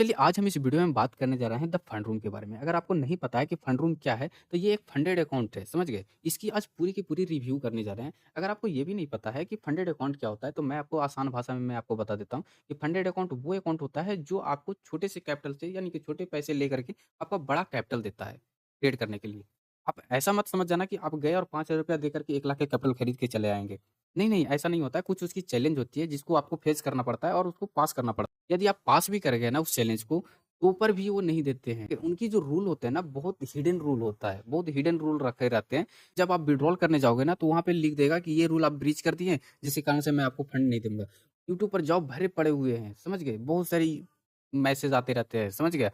चलिए आज हम इस वीडियो में बात करने जा रहे हैं द फंड रूम के बारे में। अगर आपको नहीं पता है कि फंड रूम क्या है, तो ये एक फंडेड अकाउंट है, समझ गए? इसकी आज पूरी की पूरी रिव्यू करने जा रहे हैं। अगर आपको ये भी नहीं पता है कि फंडेड अकाउंट क्या होता है, तो मैं आपको आसान भाषा में मैं आपको बता देता हूँ कि फंडेड अकाउंट वो अकाउंट होता है जो आपको छोटे से कैपिटल से यानी कि छोटे पैसे लेकर के आपको बड़ा कैपिटल देता है, ट्रेड करने के लिए। आप ऐसा मत समझ जाना कि आप गए और ₹5000 देकर के 1 लाख के कैपिटल खरीद के चले आएँगे। नहीं, नहीं, ऐसा नहीं होता है। कुछ उसकी चैलेंज होती है जिसको आपको फेस करना पड़ता है और उसको पास करना पड़ता है। यदि आप पास भी कर गए ना उस चैलेंज को, तो पर भी वो नहीं देते हैं। उनकी जो रूल होते हैं ना, बहुत हिडन रूल होता है, बहुत हिडन रूल रखे रहते हैं। जब आप विथड्रॉल करने जाओगे ना, तो वहाँ पे लिख देगा कि ये रूल आप ब्रीच कर दिए, जिसके कारण से मैं आपको फंड नहीं दूँगा। यूट्यूब पर जॉब भरे पड़े हुए हैं, समझ गए? बहुत सारी मैसेज आते रहते हैं, समझ गए?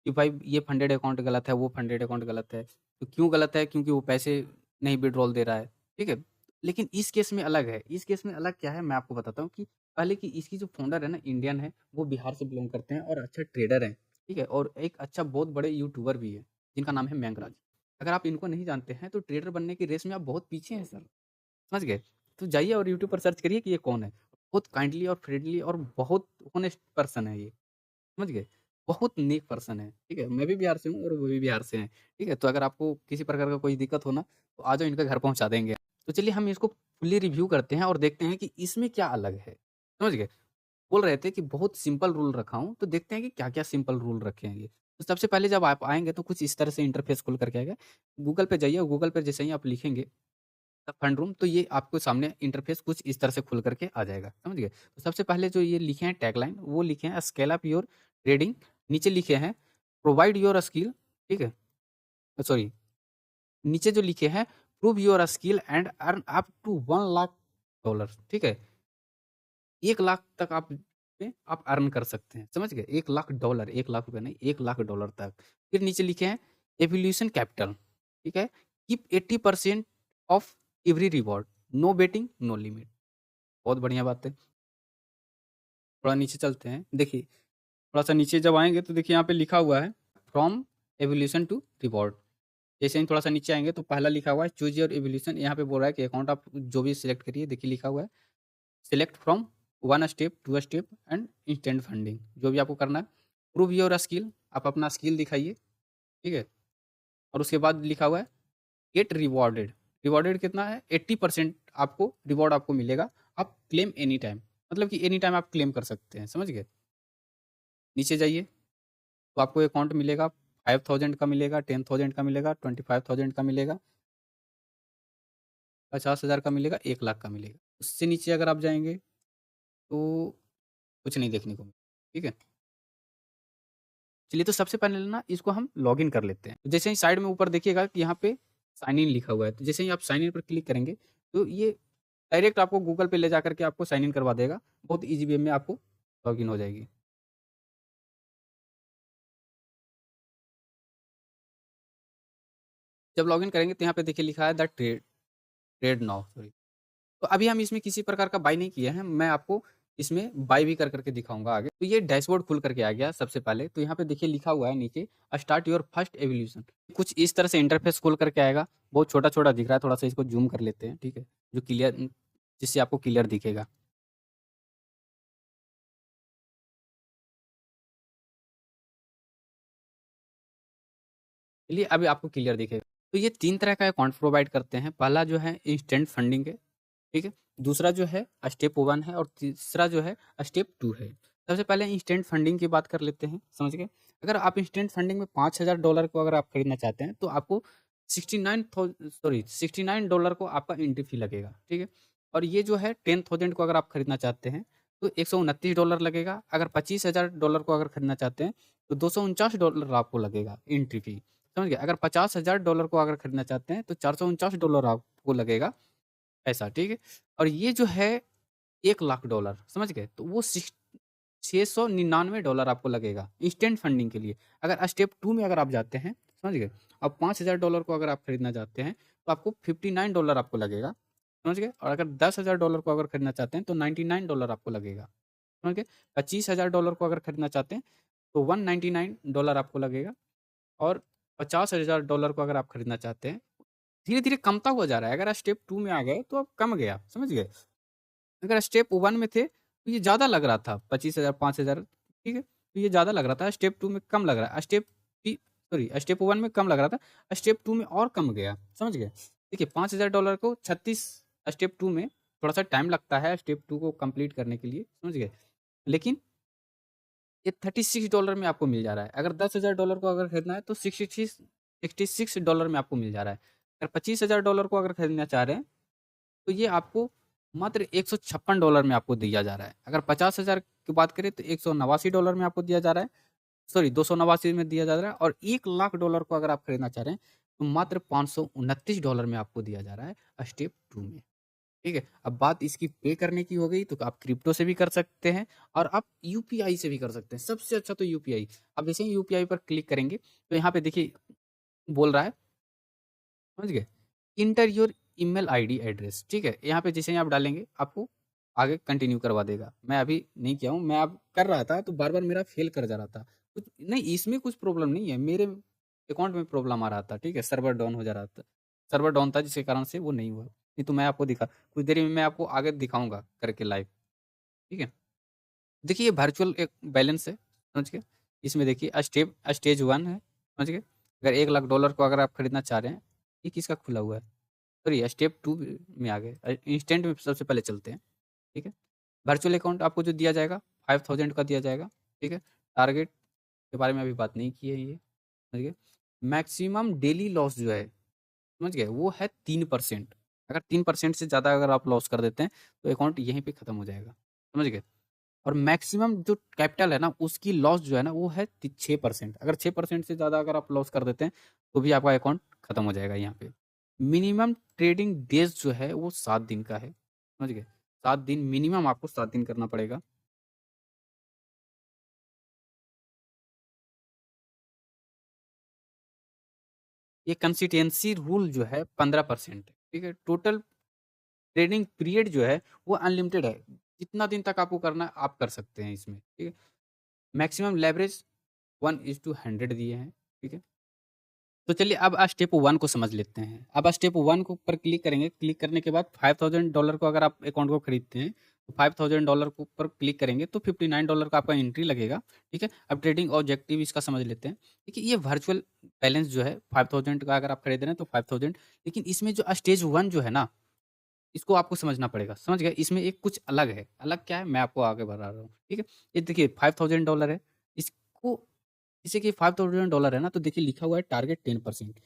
कि भाई ये फंडेड अकाउंट गलत है, वो फंडेड अकाउंट गलत है। तो क्यों गलत है? क्योंकि वो पैसे नहीं विथड्रॉल दे रहा है, ठीक है? लेकिन इस केस में अलग है। इस केस में अलग क्या है, मैं आपको बताता हूँ कि पहले कि इसकी जो फाउंडर है ना, इंडियन है, वो बिहार से बिलॉन्ग करते हैं और अच्छा ट्रेडर हैं। ठीक है? और एक अच्छा बहुत बड़े यूट्यूबर भी है, जिनका नाम है मेंगराज। अगर आप इनको नहीं जानते हैं, तो ट्रेडर बनने की रेस में आप बहुत पीछे हैं सर, समझ गए? तो जाइए और यूट्यूब पर सर्च करिए कि ये कौन है। बहुत काइंडली और फ्रेंडली और बहुत होनेस्ट पर्सन है ये, समझ गए? बहुत नेक पर्सन है, ठीक है? मैं भी बिहार से हूँ और वो भी बिहार से हैं, ठीक है? तो अगर आपको किसी प्रकार का कोई दिक्कत हो ना, तो आ जाओ, इनका घर पहुँचा देंगे। तो चलिए हम इसको फुल्ली रिव्यू करते हैं और देखते हैं कि इसमें क्या अलग है, समझ गए? बोल रहे थे कि बहुत सिंपल रूल रखा हूँ, तो देखते हैं कि क्या-क्या सिंपल रूल रखे हैं ये। तो सबसे पहले जब आप आएँगे तो कुछ इस तरह से इंटरफ़ेस खुल कर के आएगा। गूगल पे जाइए और गूगल पे जैसे ही आप लिखेंगे द फंड रूम, तो ये आपको सामने इंटरफ़ेस कुछ इस तरह से खुल कर के आ जाएगा, समझ गए? तो सबसे पहले जो ये लिखे हैं टैगलाइन, वो लिखे हैं स्केल अप योर ट्रेडिंग, नीचे लिखे हैं प्रोवाइड योर स्किल, ठीक है? सॉरी, नीचे जो लिखे हैं prove your skill and earn up to 1 lakh dollar, ठीक है? 1 लाख तक आप पे आप अर्न कर सकते हैं, समझ गए? 1 लाख डॉलर, 1 लाख रुपए नहीं, 1 लाख डॉलर तक। फिर नीचे लिखे हैं एवोल्यूशन कैपिटल, ठीक है? Keep 80% of every reward, no betting, no limit. बहुत बढ़िया बात है। थोड़ा नीचे चलते हैं, देखिए, थोड़ा-सा नीचे जब आएँगे तो देखिए यहाँ पे लिखा हुआ है फ्रॉम एवोल्यूशन टू रिवॉर्ड। जैसे ही थोड़ा-सा नीचे आएँगे तो पहला लिखा हुआ है चूज़ योर एवोल्यूशन, यहाँ पे बोल रहा है कि अकाउंट आप जो भी सिलेक्ट करिए, देखिए लिखा हुआ है select from 1 step, 2 step and instant funding, जो भी आपको करना है। प्रूव योर स्किल, आप अपना स्किल दिखाइए, ठीक है? और उसके बाद लिखा हुआ है गेट रिवॉर्डेड, रिवॉर्डेड कितना है? 80% आपको रिवॉर्ड आपको मिलेगा। आप क्लेम एनी टाइम, मतलब कि एनी टाइम आप क्लेम कर सकते हैं, समझ गए? नीचे जाइए तो आपको अकाउंट मिलेगा, 5000 का मिलेगा, 10,000 का मिलेगा, 25,000 का मिलेगा, 50,000 का मिलेगा, 1 लाख का मिलेगा। उससे नीचे अगर आप जाएँगे तो कुछ नहीं देखने को मिलेगा, ठीक है? चलिए, तो सबसे पहले ना इसको हम लॉगिन कर लेते हैं। तो जैसे ही साइड में ऊपर देखिएगा कि यहाँ पे साइन इन लिखा हुआ है, तो जैसे ही आप साइन इन पर क्लिक करेंगे, तो ये डायरेक्ट आपको गूगल पे ले जाकर के आपको साइन इन करवा देगा। बहुत ईज़ी वे में आपको लॉगिन हो जाएगी। जब लॉगिन करेंगे तो यहाँ पे देखिए लिखा है द ट्रेड नाउ, सॉरी। तो अभी हम इसमें किसी प्रकार का बाय नहीं किए हैं, मैं आपको इसमें बाय भी कर के दिखाऊँगा आगे। तो ये डैशबोर्ड खुल करके आ गया सबसे पहले, तो यहाँ पे देखिए लिखा हुआ है नीचे स्टार्ट योर फर्स्ट एवोल्यूशन। कुछ इस तरह से इंटरफेस खुल करके आएगा, बहुत छोटा-छोटा दिख रहा है, थोड़ा-सा इसको ज़ूम कर लेते हैं, ठीक है? जो क्लियर जिससे आपको क्लियर दिखेगा। चलिए, अभी आपको क्लियर दिखेगा। तो ये 3 तरह का अकाउंट प्रोवाइड करते हैं। पहला जो है इंस्टेंट फंडिंग है, ठीक है? दूसरा जो है स्टेप 1 है और तीसरा जो है स्टेप 2 है। सबसे पहले इंस्टेंट फंडिंग की बात कर लेते हैं, समझ गए? अगर आप इंस्टेंट फंडिंग में $5000 को अगर आप खरीदना चाहते हैं, तो आपको 69 डॉलर को आपका एंट्री फी लगेगा, ठीक है? और ये जो है 10,000 को अगर आप खरीदना चाहते हैं, तो $129 लगेगा। अगर $25,000 को अगर खरीदना चाहते हैं, तो $249 आपको लगेगा एंट्री फी, समझ गए? अगर $50,000 को अगर खरीदना चाहते हैं, तो $449 आपको लगेगा पैसा, ठीक है? और ये जो है $1,00,000, समझ गए? तो वो $699 आपको लगेगा इंस्टेंट फंडिंग के लिए। अगर स्टेप 2 में अगर आप जाते हैं, समझ गए? अब $5,000 को अगर आप खरीदना चाहते हैं, तो आपको $59 आपको लगेगा, समझ गए? और अगर $10,000 को अगर खरीदना चाहते हैं, तो $99 आपको लगेगा, समझ गए? $25,000 को अगर खरीदना चाहते हैं, तो $199 आपको लगेगा और $50,000 को अगर आप खरीदना चाहते हैं, धीरे-धीरे कमता हुआ जा रहा है। अगर आप स्टेप 2 में आ गए, तो अब कम गया, समझ गए? अगर स्टेप 1 में थे, तो ये ज़्यादा लग रहा था 25,000 5,000, ठीक है? तो ये ज़्यादा लग रहा था, स्टेप 2 में कम लग रहा है, स्टेप 1 में कम लग रहा था, स्टेप 2 में और कम गया, समझ गए? देखिए $5000 को 36 स्टेप 2 में थोड़ा-सा टाइम लगता है स्टेप 2 को कंप्लीट करने के लिए, समझ गए? लेकिन ये $36 में आपको मिल जा रहा है। अगर $10,000 को अगर खरीदना है तो 66 $66 में आपको मिल जा रहा है। अगर $25,000 को अगर खरीदना चाह रहे हैं, तो ये आपको मात्र $156 में आपको दिया जा रहा है। अगर 50,000 की बात करें तो $189 में आपको दिया जा रहा है, सॉरी 289 में दिया जा रहा है, और $1,00,000 को अगर आप खरीदना चाह रहे हैं, तो मात्र $529 में आपको दिया जा रहा है स्टेप 2 में। ठीक है? अब बात इसकी पे करने की हो गई, तो आप क्रिप्टो से भी कर सकते हैं और आप यूपीआई से भी कर सकते हैं। सबसे अच्छा तो यूपीआई। अब जैसे ही यूपीआई पर क्लिक करेंगे, तो यहाँ पे देखिए बोल रहा है, समझ गए? Inter your email ID address, ठीक है? यहाँ पे जैसे ही आप डालेंगे, आपको आगे कंटिन्यू करवा देगा। मैं अभी नहीं किया हूँ, मैं अब कर रहा था तो बार-बार मेरा फेल कर जा रहा था। कुछ नहीं, इसमें कुछ प्रॉब्लम नहीं है, मेरे अकाउंट में प्रॉब्लम आ रहा था, ठीक है? सर्वर डाउन हो जा रहा था। सर्वर डाउन था जिसके कारण से वो नहीं हुआ। नहीं तो मैं आपको कुछ देर में मैं आपको आगे दिखाऊँगा करके लाइव, ठीक है? देखिए ये वर्चुअल एक बैलेंस है, समझ गए? इसमें देखिए स्टेज 1 है, समझ गए? अगर $1,00,000 को अगर आप खरीदना चाह रहे हैं, ये किसका खुला हुआ है? सॉरी स्टेप 2 में आ गए। इंस्टेंट में सबसे पहले चलते हैं, ठीक है? वर्चुअल अकाउंट आपको जो दिया जाएगा 5000 का दिया जाएगा, ठीक है? टारगेट के बारे में अभी बात नहीं की है ये, समझ गए? मैक्सिमम डेली लॉस जो है, समझ गए? वो है 3%। अगर 3% से ज़्यादा अगर आप लॉस कर देते हैं, तो अकाउंट यहीं पे खत्म हो जाएगा, समझ गए? और मैक्सिमम जो कैपिटल है ना, उसकी लॉस जो है ना, वो है 6%। अगर 6% से ज़्यादा अगर आप लॉस कर देते हैं, तो भी आपका अकाउंट खत्म हो जाएगा यहाँ पे। मिनिमम ट्रेडिंग डेज जो है वो 7 दिन का है, समझ गए? 7 दिन मिनिमम, आपको 7 दिन करना पड़ेगा। ये कंसिस्टेंसी रूल जो है 15%, ठीक है? टोटल ट्रेडिंग पीरियड जो है वो अनलिमिटेड है। जितना दिन तक आपको करना है आप कर सकते हैं इसमें, ठीक है? मैक्सिमम लेवरेज 1:100 दिए हैं, ठीक है? तो चलिए अब स्टेप 1 को समझ लेते हैं। अब स्टेप 1 को पर क्लिक करेंगे, क्लिक करने के बाद $5000 को अगर आप अकाउंट को खरीदते हैं, तो $5000 को पर क्लिक करेंगे तो $59 का आपका एंट्री लगेगा, ठीक है? अब ट्रेडिंग ऑब्जेक्टिव इसका समझ लेते हैं। देखिए ये वर्चुअल बैलेंस जो है 5000 का अगर आप खरीद रहे हैं तो 5000, लेकिन इसमें जो स्टेज 1 जो है ना, इसको आपको समझना पड़ेगा, समझ गए? इसमें एक कुछ अलग है, अलग क्या है मैं आपको आगे बता रहा हूँ, ठीक है? ये देखिए $5000 है, इसको जैसे कि $5000 है ना, तो देखिए लिखा हुआ है टारगेट 10%।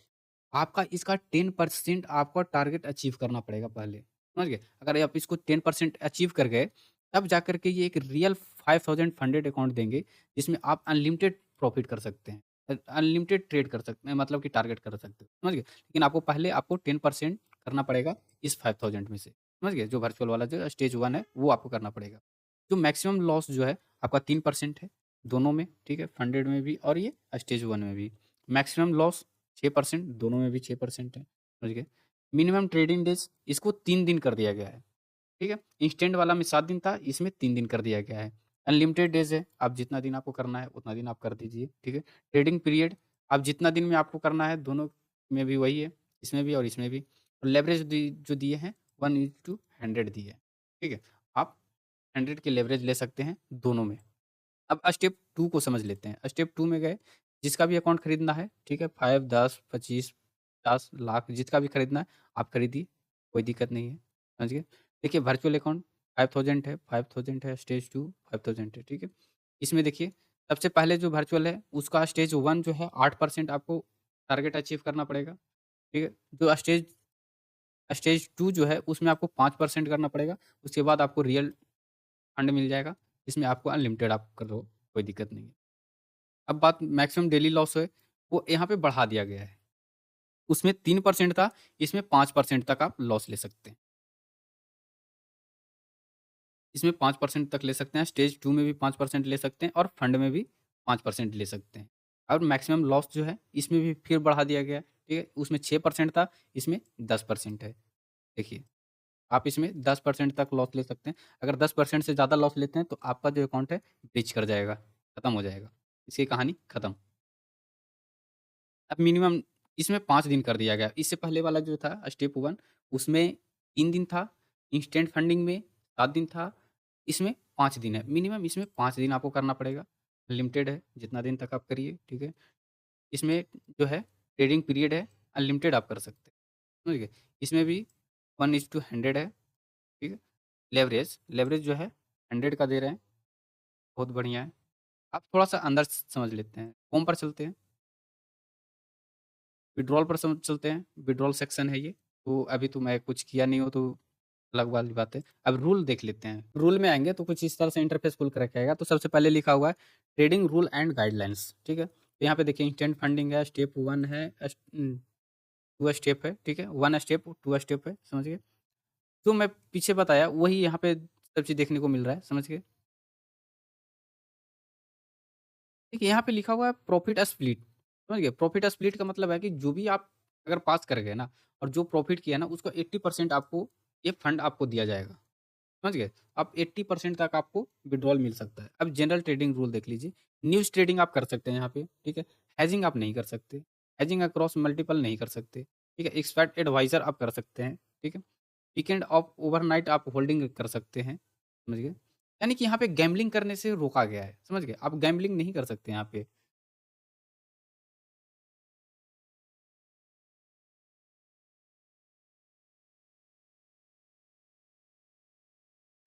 आपका इसका 10% आपको टारगेट अचीव करना पड़ेगा पहले, समझ गए? अगर आप इसको 10% अचीव कर गए, तब जाकर के ये एक रियल 5000 फंडेड अकाउंट देंगे, जिसमें आप अनलिमिटेड प्रॉफ़िट कर सकते हैं। अनलिमिटेड ट्रेड कर सकते हैं, मतलब कि टारगेट कर सकते हैं, समझ गए? लेकिन आपको पहले आपको 10% करना पड़ेगा इस 5000 में से, समझ गए? जो वर्चुअल वाला जो स्टेज 1 है, वो आपको करना पड़ेगा। जो मैक्सिमम लॉस जो है आपका 3% है, दोनों में, ठीक है? फंडेड में भी और ये स्टेज 1 में भी। मैक्सिमम लॉस 6%, दोनों में भी 6% है, समझ गए? मिनिमम ट्रेडिंग डेज़ इसको 3 दिन कर दिया गया है, ठीक है? इंस्टेंट वाला में 7 दिन था, इसमें 3 दिन कर दिया गया है। अनलिमिटेड डेज़ है, आप जितना दिन आपको करना है, उतना दिन आप कर दीजिए, ठीक है? ट्रेडिंग पीरियड आप जितना दिन में आपको करना है, दोनों में भी वही है, इसमें भी और इसमें भी। और लेवरेज जो दिए हैं 1:100 दिए हैं, ठीक है? आप 100 की लेवरेज ले सकते हैं दोनों में। अब स्टेप 2 को समझ लेते हैं। स्टेप 2 में गए, जिसका भी अकाउंट खरीदना है, ठीक है? 5, 10, 25, 50, लाख जिसका भी खरीदना है, आप खरीदिए, कोई दिक्कत नहीं है, समझ गए? देखिए वर्चुअल अकाउंट 5000 है, स्टेज 2 5000 है, ठीक है? इसमें देखिए सबसे पहले जो वर्चुअल है, उसका स्टेज 1 जो है 8% आपको टारगेट अचीव करना पड़ेगा, ठीक है? जो स्टेज स्टेज 2 जो है, उसमें आपको 5% करना पड़ेगा, उसके बाद आपको रियल फंड मिल जाएगा, जिसमें आपको अनलिमिटेड आप कर लो, कोई दिक्कत नहीं है। अब बात मैक्सिमम डेली लॉस है, वो यहाँ पे बढ़ा दिया गया है। उसमें 3% था, इसमें 5% तक आप लॉस ले सकते हैं। इसमें 5% तक ले सकते हैं, स्टेज 2 में भी 5% ले सकते हैं और फंड में भी 5% ले सकते हैं। और मैक्सिमम लॉस जो है, इसमें भी फिर बढ़ा दिया गया है, ठीक है? उसमें 6% था, इसमें 10% है। देखिए, आप इसमें 10% तक लॉस ले सकते हैं। अगर 10% से ज़्यादा लॉस लेते हैं, तो आपका जो अकाउंट है, ब्रीच कर जाएगा, खत्म हो जाएगा। इसकी कहानी खत्म। अब मिनिमम इसमें 5 दिन कर दिया गया। इससे पहले वाला जो था स्टेप 1, उसमें 3 दिन था, इंस्टेंट फंडिंग में 7 दिन था, इसमें 5 दिन है। मिनिमम इसमें 5 दिन आपको करना पड़ेगा। लिमिटेड है, जितना दिन तक आप करिए, ठीक है? इसमें जो है ट्रेडिंग पीरियड है, अनलिमिटेड आप कर सकते हैं, समझ गए? इसमें भी 1:100 है, ठीक है? लेवरेज, लेवरेज जो है 100 का दे रहे हैं, बहुत बढ़िया है। आप थोड़ा-सा अंदर समझ लेते हैं, होम पर चलते हैं, विथड्रॉल पर चलते हैं, विथड्रॉल सेक्शन है ये। तो अभी तो मैं कुछ किया नहीं हूँ तो अलग वाली बात है। अब रूल देख लेते हैं। रूल में आएँगे तो कुछ इस तरह से इंटरफ़ेस खुल कर रखा रहेगा। तो सबसे पहले लिखा हुआ है ट्रेडिंग रूल एंड गाइडलाइंस, ठीक है? तो यहाँ पे देखिए इंस्टेंट फंडिंग है, स्टेप 1 है, 2 स्टेप है, ठीक है? 1 स्टेप, 2 स्टेप है, समझ गए? जो मैं पीछे बताया वही यहाँ पे सब चीज़ देखने को मिल रहा है, समझ गए? देखिए यहाँ पे लिखा हुआ है प्रॉफिट स्प्लिट, समझ गए? प्रॉफिट स्प्लिट का मतलब है कि जो भी आप अगर पास कर गए ना और जो प्रॉफिट किया ना उसका 80% आपको ये फंड आपको दिया जाएगा। समझ गए? आप 80% तक आपको विथड्रॉल मिल सकता है। अब जनरल ट्रेडिंग रूल देख लीजिए। न्यूज़ ट्रेडिंग आप कर सकते हैं यहाँ पे, ठीक है? हेजिंग आप नहीं कर सकते। हेजिंग अक्रॉस मल्टीपल नहीं कर सकते, ठीक है? एक्सपर्ट एडवाइज़र आप कर सकते हैं, ठीक है? वीकेंड ऑफ ओवरनाइट आप होल्डिंग कर सकते हैं, समझ गए? यानी कि यहाँ पे गैम्बलिंग करने से रोका गया है, समझ गए? आप गैम्बलिंग नहीं कर सकते यहाँ पे।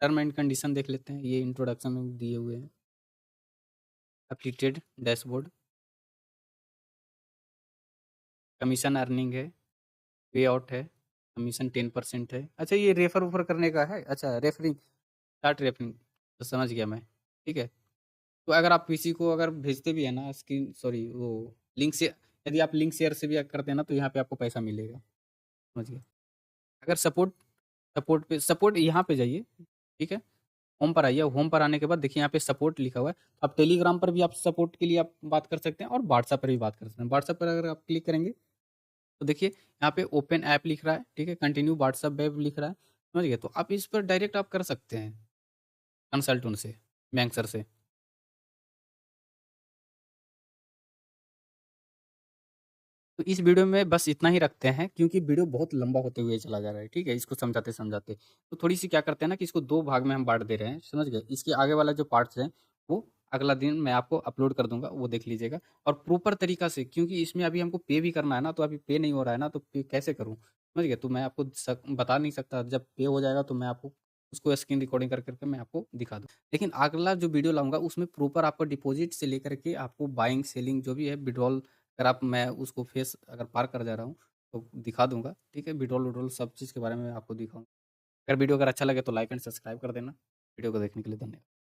टर्म एंड कंडीशन देख लेते हैं, ये इंट्रोडक्शन में दिए हुए हैं। अपडेटेड डैशबोर्ड, कमीशन अर्निंग है, पे आउट है, कमीशन 10% है। अच्छा ये रेफर-वेफर करने का है? अच्छा रेफरिंग, स्टार्ट रेफरिंग, तो समझ गया मैं, ठीक है? तो अगर आप किसी को अगर भेजते भी हैं ना स्क्रीन सॉरी वो लिंक से यदि आप लिंक शेयर से भी करते हैं ना तो यहाँ पे आपको पैसा मिलेगा, समझ गए? अगर सपोर्ट सपोर्ट पे सपोर्ट यहाँ पे जाइए, ठीक है? होम पर आइए, होम पर आने के बाद देखिए यहाँ पे सपोर्ट लिखा हुआ है। आप टेलीग्राम पर भी आप सपोर्ट के लिए आप बात कर सकते हैं और व्हाट्सएप पर भी बात कर सकते हैं। व्हाट्सएप पर अगर आप क्लिक करेंगे तो देखिए यहाँ पे ओपन ऐप लिख रहा है, ठीक है? कंटिन्यू व्हाट्सएप वेब लिख रहा है, समझ गए? तो आप इस पर डायरेक्ट आप कर सकते हैं कंसल्ट उनसे, बैंक सर से। तो इस वीडियो में बस इतना ही रखते हैं क्योंकि वीडियो बहुत लंबा होते हुए चला जा रहा है, ठीक है? इसको समझाते-समझाते। तो थोड़ी-सी क्या करते हैं ना कि इसको 2 भाग में हम बाँट दे रहे हैं, समझ गए? इसके आगे वाला जो पार्ट्स है, वो अगला दिन मैं आपको अपलोड कर दूँगा, वो देख लीजिएगा। और प्रॉपर तरीका से क्योंकि इसमें अभी हमको पे भी करना है ना, तो अभी पे नहीं हो रहा है ना, तो पे कैसे करूँ? समझ गए? तो मैं आपको बता नहीं सकता, जब पे हो जाएगा तो मैं आपको उसको स्क्रीन रिकॉर्डिंग कर के मैं आपको दिखा दूँ। लेकिन अगला जो वीडियो लाऊँगा उसमें प्रॉपर आपको डिपॉज़िट से लेकर के आपको बाइंग, सेलिंग जो भी है विथड्रॉल अगर आप मैं उसको फेस अगर पार कर जा रहा हूँ, तो दिखा दूँगा, ठीक है? विड्रॉल-विड्रॉल सब चीज़ के बारे में आपको दिखाऊँगा। अगर वीडियो अगर अच्छा लगे तो लाइक एंड सब्सक्राइब कर देना। वीडियो को देखने के लिए धन्यवाद।